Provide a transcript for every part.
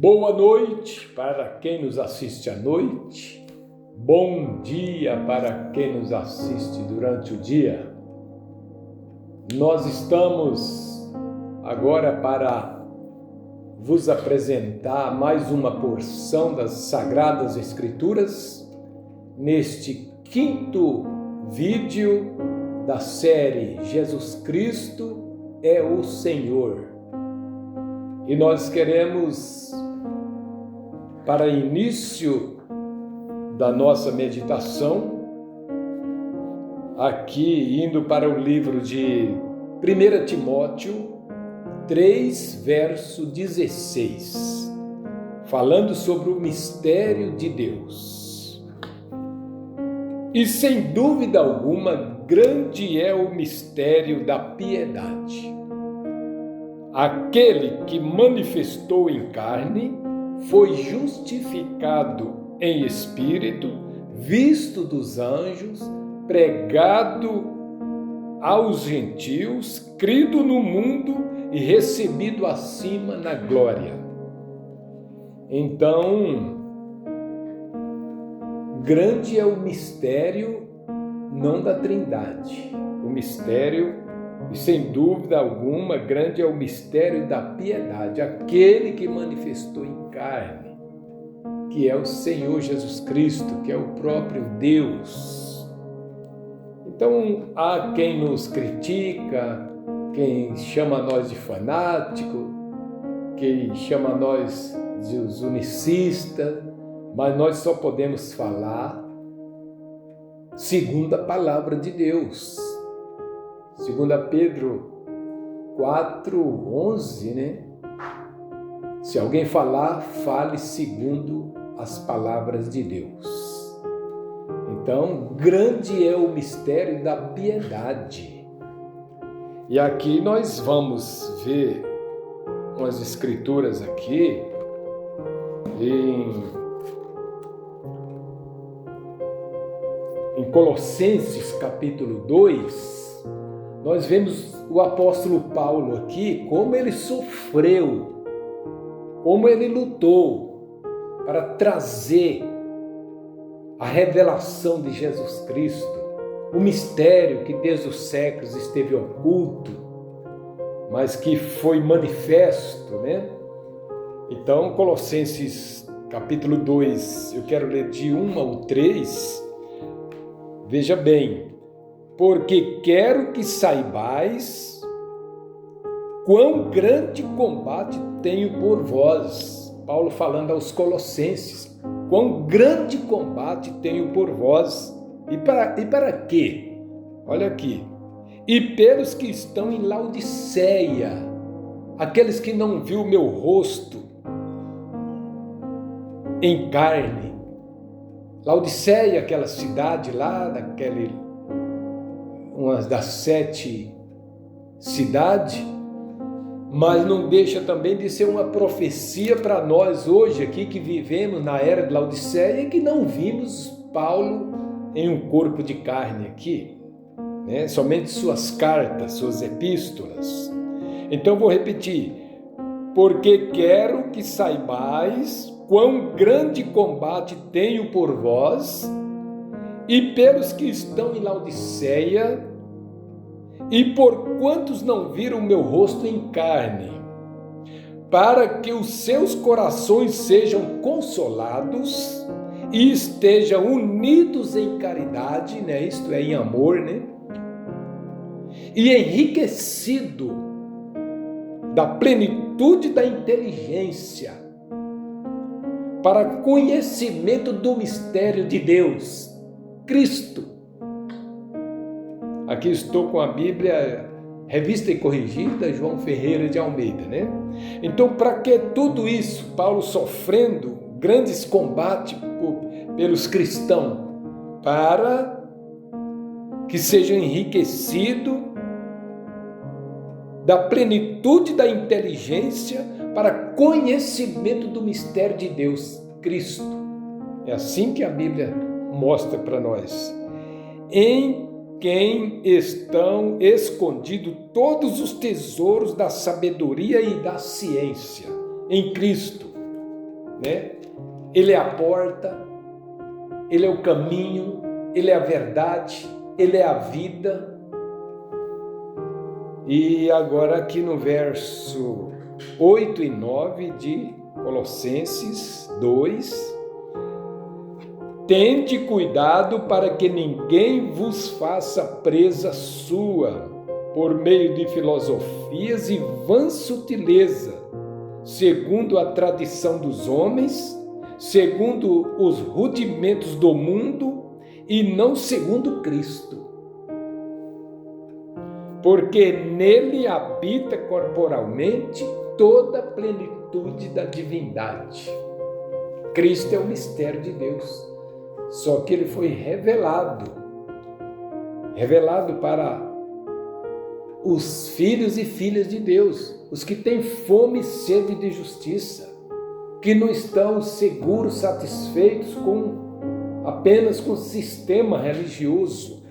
Boa noite para quem nos assiste à noite, bom dia para quem nos assiste durante o dia. Nós estamos agora para vos apresentar mais uma porção das Sagradas Escrituras, neste quinto vídeo da série Jesus Cristo é o Senhor. E nós queremos, para início da nossa meditação, aqui indo para o livro de 1 Timóteo 3, verso 16, falando sobre o mistério de Deus. E sem dúvida alguma, grande é o mistério da piedade. Aquele que manifestou em carne foi justificado em espírito, visto dos anjos, pregado aos gentios, crido no mundo e recebido acima na glória. Então, grande é o mistério não da Trindade, o mistério, e sem dúvida alguma, grande é o mistério da piedade, aquele que manifestou em carne, que é o Senhor Jesus Cristo, que é o próprio Deus. Então, há quem nos critica, quem chama nós de fanático, quem chama nós de os unicistas, mas nós só podemos falar segundo a palavra de Deus. 2 Pedro 4:11, né? Se alguém falar, fale segundo as palavras de Deus. Então, grande é o mistério da piedade. E aqui nós vamos ver umas escrituras aqui em Colossenses capítulo 2, nós vemos o apóstolo Paulo aqui, como ele sofreu, como ele lutou para trazer a revelação de Jesus Cristo, o mistério que desde os séculos esteve oculto, mas que foi manifesto, né? Então, Colossenses capítulo 2, eu quero ler de 1 ao 3, veja bem: porque quero que saibais quão grande combate tenho por vós. Paulo falando aos Colossenses, quão grande combate tenho por vós. E para quê? Olha aqui. E pelos que estão em Laodiceia, aqueles que não viu o meu rosto em carne. Laodiceia, aquela cidade lá, uma das 7 cidades, mas não deixa também de ser uma profecia para nós hoje aqui que vivemos na era de Laodiceia e que não vimos Paulo em um corpo de carne aqui, né? Somente suas cartas, suas epístolas. Então vou repetir: porque quero que saibais quão grande combate tenho por vós e pelos que estão em Laodiceia, e por quantos não viram meu rosto em carne, para que os seus corações sejam consolados e estejam unidos em caridade, né? Isto é, em amor, né? E enriquecido da plenitude da inteligência, para conhecimento do mistério de Deus, Cristo. Aqui estou com a Bíblia Revista e Corrigida, João Ferreira de Almeida, né? Então, para que tudo isso? Paulo sofrendo grandes combates pelos cristãos, para que sejam enriquecidos da plenitude da inteligência para conhecimento do mistério de Deus, Cristo. É assim que a Bíblia mostra para nós. Em quem estão escondidos todos os tesouros da sabedoria e da ciência, em Cristo. né? Ele é a porta, Ele é o caminho, Ele é a verdade, Ele é a vida. E agora aqui no verso 8 e 9 de Colossenses 2, tende cuidado para que ninguém vos faça presa sua, por meio de filosofias e vã sutileza, segundo a tradição dos homens, segundo os rudimentos do mundo e não segundo Cristo. Porque nele habita corporalmente toda a plenitude da divindade. Cristo é o mistério de Deus, só que ele foi revelado para os filhos e filhas de Deus, os que têm fome e sede de justiça, que não estão seguros, satisfeitos apenas com o sistema religioso.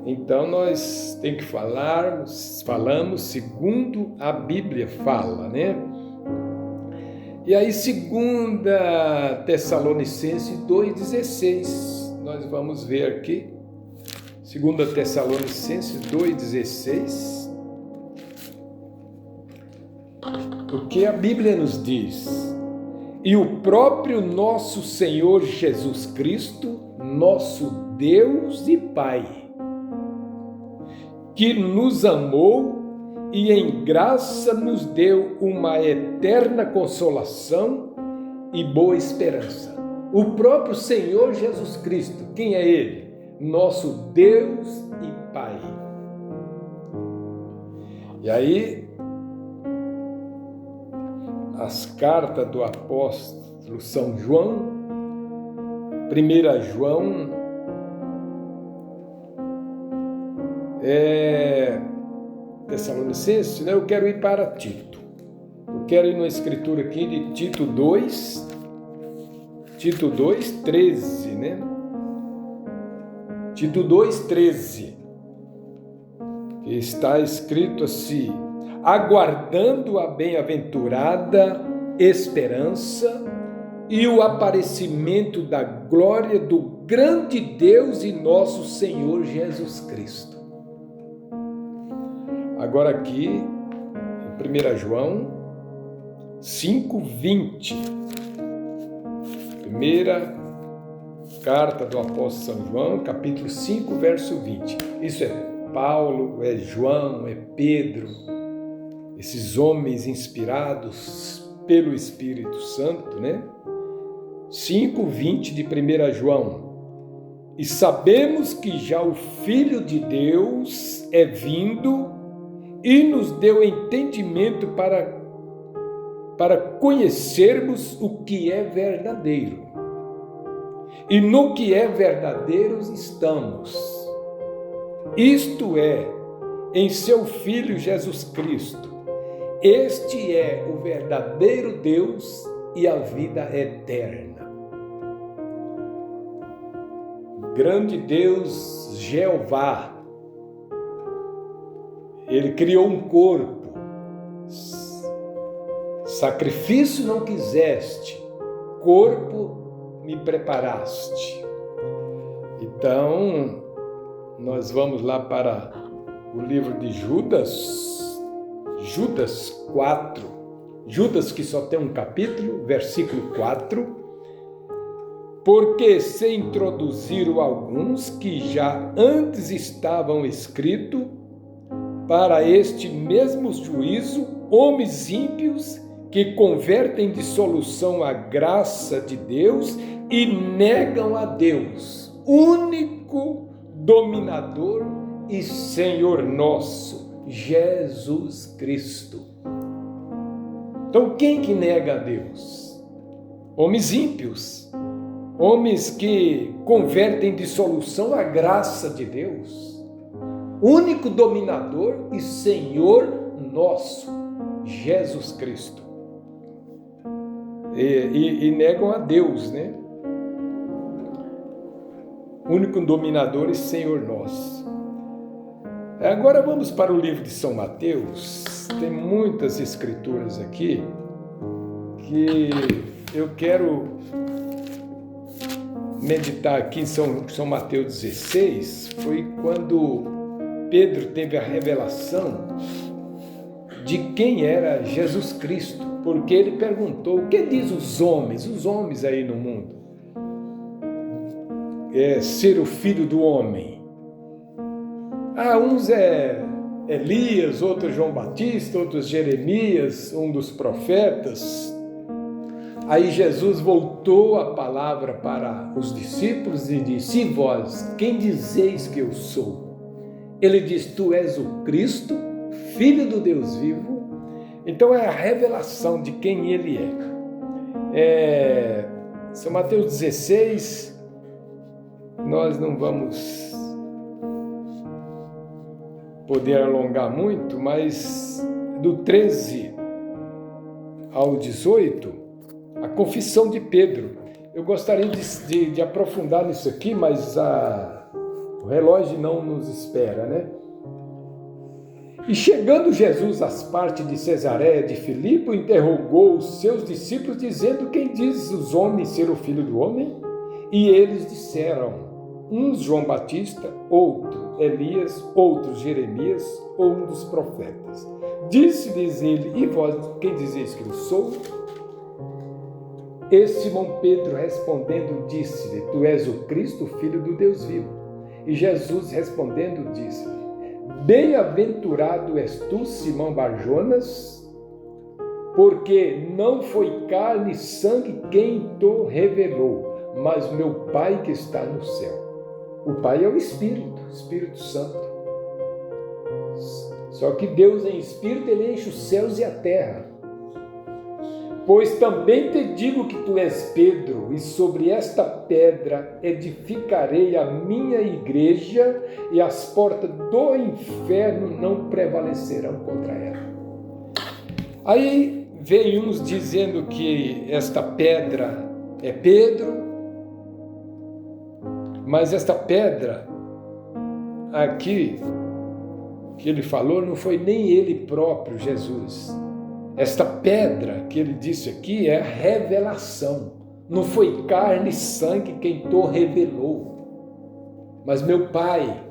Então nós temos que falamos segundo a Bíblia fala, né? E aí 2 Tessalonicenses 2,16, nós vamos ver aqui, 2 Tessalonicenses 2,16, o que a Bíblia nos diz: e o próprio nosso Senhor Jesus Cristo, nosso Deus e Pai, que nos amou e em graça nos deu uma eterna consolação e boa esperança. O próprio Senhor Jesus Cristo, quem é Ele? Nosso Deus e Pai. E aí, as cartas do apóstolo São João, 1 João, Tessalonicenses, né? Eu quero ir para Tito. Eu quero ir na escritura aqui de Tito 2, 13, né? Tito 2, 13. Está escrito assim: aguardando a bem-aventurada esperança e o aparecimento da glória do grande Deus e nosso Senhor Jesus Cristo. Agora aqui, em 1 João 5:20, primeira carta do apóstolo São João, capítulo 5, verso 20. Isso é Paulo, é João, é Pedro, esses homens inspirados pelo Espírito Santo, né? 5:20 de 1 João. E sabemos que já o Filho de Deus é vindo e nos deu entendimento para conhecermos o que é verdadeiro. E no que é verdadeiro estamos. Isto é, em seu Filho Jesus Cristo. Este é o verdadeiro Deus e a vida eterna. Grande Deus, Jeová, Ele criou um corpo. Sacrifício não quiseste, corpo me preparaste. Então, nós vamos lá para o livro de Judas 4. Judas, que só tem um capítulo, versículo 4. Porque se introduziram alguns que já antes estavam escritos para este mesmo juízo, homens ímpios que convertem dissolução a graça de Deus e negam a Deus, único dominador e Senhor nosso, Jesus Cristo. Então, quem que nega a Deus? Homens ímpios, homens que convertem dissolução à graça de Deus, único dominador e Senhor nosso, Jesus Cristo. E negam a Deus, né? Único dominador e Senhor nosso. Agora vamos para o livro de São Mateus. Tem muitas escrituras aqui. que eu quero meditar aqui em São Mateus 16, foi quando Pedro teve a revelação de quem era Jesus Cristo, porque ele perguntou: o que diz os homens aí no mundo? Ser o filho do homem. Uns é Elias, outros João Batista, outros Jeremias, um dos profetas. Aí Jesus voltou a palavra para os discípulos e disse: e vós, quem dizeis que eu sou? Ele diz: tu és o Cristo, Filho do Deus vivo. Então é a revelação de quem ele é. São Mateus 16, nós não vamos poder alongar muito, mas do 13 ao 18, a confissão de Pedro. Eu gostaria de aprofundar nisso aqui, mas o relógio não nos espera, né? E chegando Jesus às partes de Cesareia de Filipe, interrogou os seus discípulos, dizendo: quem diz os homens ser o Filho do Homem? E eles disseram: uns João Batista, outro Elias, outro Jeremias, ou um dos profetas. Disse-lhes ele: e vós, quem dizeis que eu sou? E Simão Pedro respondendo disse-lhe: tu és o Cristo, Filho do Deus vivo. E Jesus respondendo disse-lhe: bem-aventurado és tu, Simão Barjonas, porque não foi carne e sangue quem te revelou, mas meu Pai que está no céu. O Pai é o Espírito Santo. Só que Deus em Espírito, Ele enche os céus e a terra. Pois também te digo que tu és Pedro, e sobre esta pedra edificarei a minha igreja, e as portas do inferno não prevalecerão contra ela. Aí vem uns dizendo que esta pedra é Pedro, mas esta pedra aqui que ele falou não foi nem ele próprio, Jesus. Esta pedra que ele disse aqui é a revelação. Não foi carne e sangue quem te revelou, mas meu Pai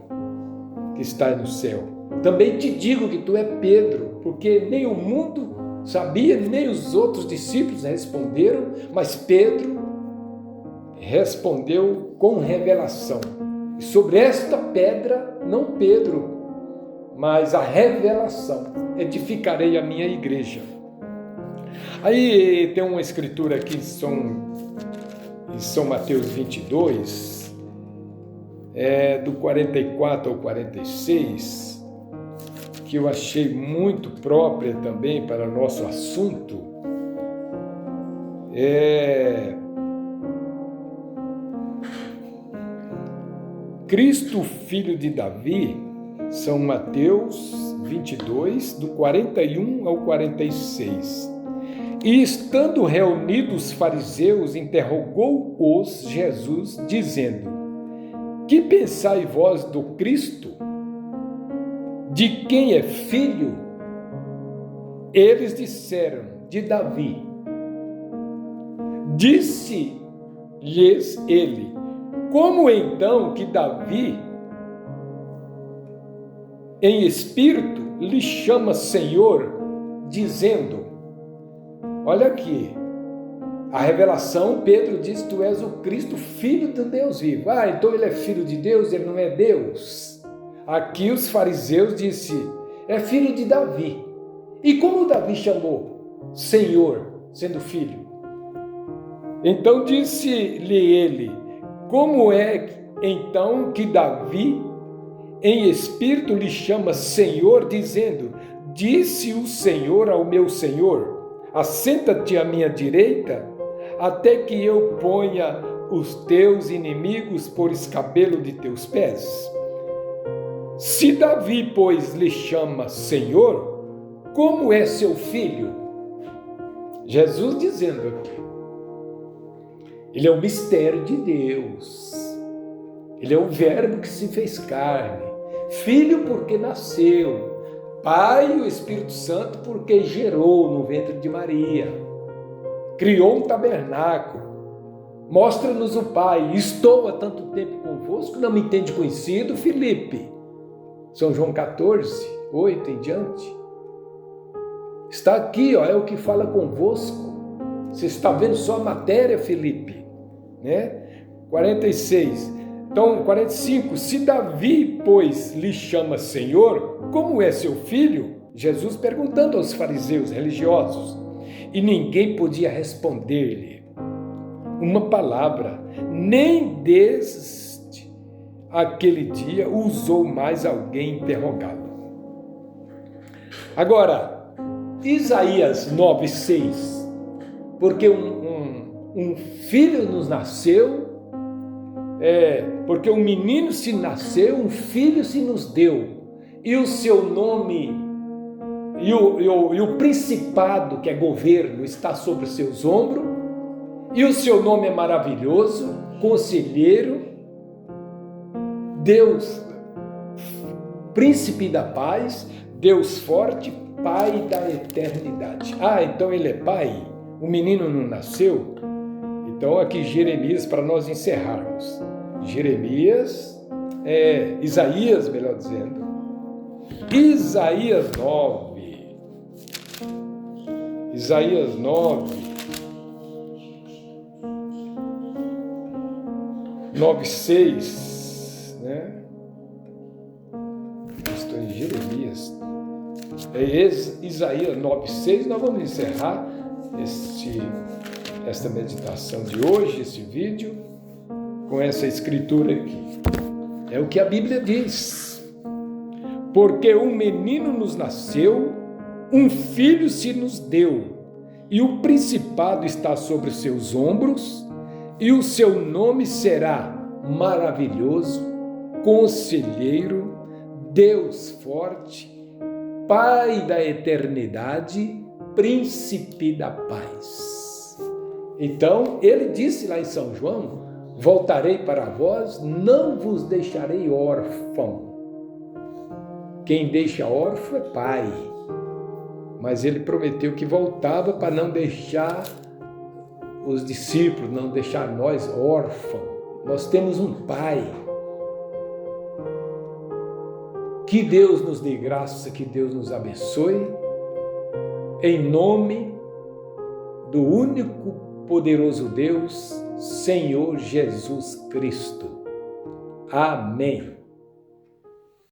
que está no céu. Também te digo que tu é Pedro, porque nem o mundo sabia, nem os outros discípulos responderam, mas Pedro respondeu com revelação. E sobre esta pedra, não Pedro, mas a revelação, edificarei a minha igreja. Aí tem uma escritura aqui em São Mateus 22, do 44 ao 46, que eu achei muito própria também para nosso assunto. Cristo, filho de Davi, São Mateus 22, do 41 ao 46. E estando reunidos os fariseus, interrogou-os Jesus, dizendo: que pensai vós do Cristo? De quem é filho? Eles disseram: de Davi. Disse-lhes ele: como então que Davi, em espírito, lhe chama Senhor, dizendo... Olha aqui, a revelação, Pedro diz: tu és o Cristo, Filho do Deus vivo. Então ele é filho de Deus, ele não é Deus? Aqui os fariseus disseram: é filho de Davi. E como Davi chamou Senhor, sendo filho? Então disse-lhe ele: como é então que Davi, em espírito, lhe chama Senhor, dizendo: disse o Senhor ao meu Senhor: assenta-te à minha direita, até que eu ponha os teus inimigos por escabelo de teus pés. Se Davi, pois, lhe chama Senhor, como é seu filho? Jesus dizendo aqui, ele é o mistério de Deus, ele é o verbo que se fez carne, filho porque nasceu, Pai, o Espírito Santo, porque gerou no ventre de Maria. criou um tabernáculo. Mostra-nos o Pai. Estou há tanto tempo convosco, não me entende conhecido, Filipe. São João 14, 8 em diante. Está aqui, ó, é o que fala convosco. Você está vendo só a matéria, Filipe, né? 46. Então, 45. Se Davi, pois, lhe chama Senhor, como é seu filho? Jesus perguntando aos fariseus religiosos. E ninguém podia responder-lhe uma palavra, nem desde aquele dia usou mais alguém interrogá-lo. Agora, Isaías 9:6, porque um filho nos nasceu, porque um menino se nasceu, um filho se nos deu, e o seu nome, e o principado, que é governo, está sobre os seus ombros, e o seu nome é maravilhoso, conselheiro, Deus, príncipe da paz, Deus forte, Pai da eternidade. Então ele é pai? O menino não nasceu? Então aqui Jeremias, para nós encerrarmos. Isaías, melhor dizendo. Isaías 9. Isaías 9. 9:6, né? Estou em Jeremias. Isaías 9:6. Nós vamos encerrar esta meditação de hoje, esse vídeo, com essa escritura aqui. É o que a Bíblia diz. Porque um menino nos nasceu, um filho se nos deu, e o principado está sobre os seus ombros, e o seu nome será maravilhoso, conselheiro, Deus forte, Pai da eternidade, príncipe da paz. Então, ele disse lá em São João: voltarei para vós, não vos deixarei órfão. Quem deixa órfão é pai. Mas ele prometeu que voltava para não deixar os discípulos, não deixar nós órfãos. Nós temos um Pai. Que Deus nos dê graça, que Deus nos abençoe, em nome do único poderoso Deus, Senhor Jesus Cristo. Amém.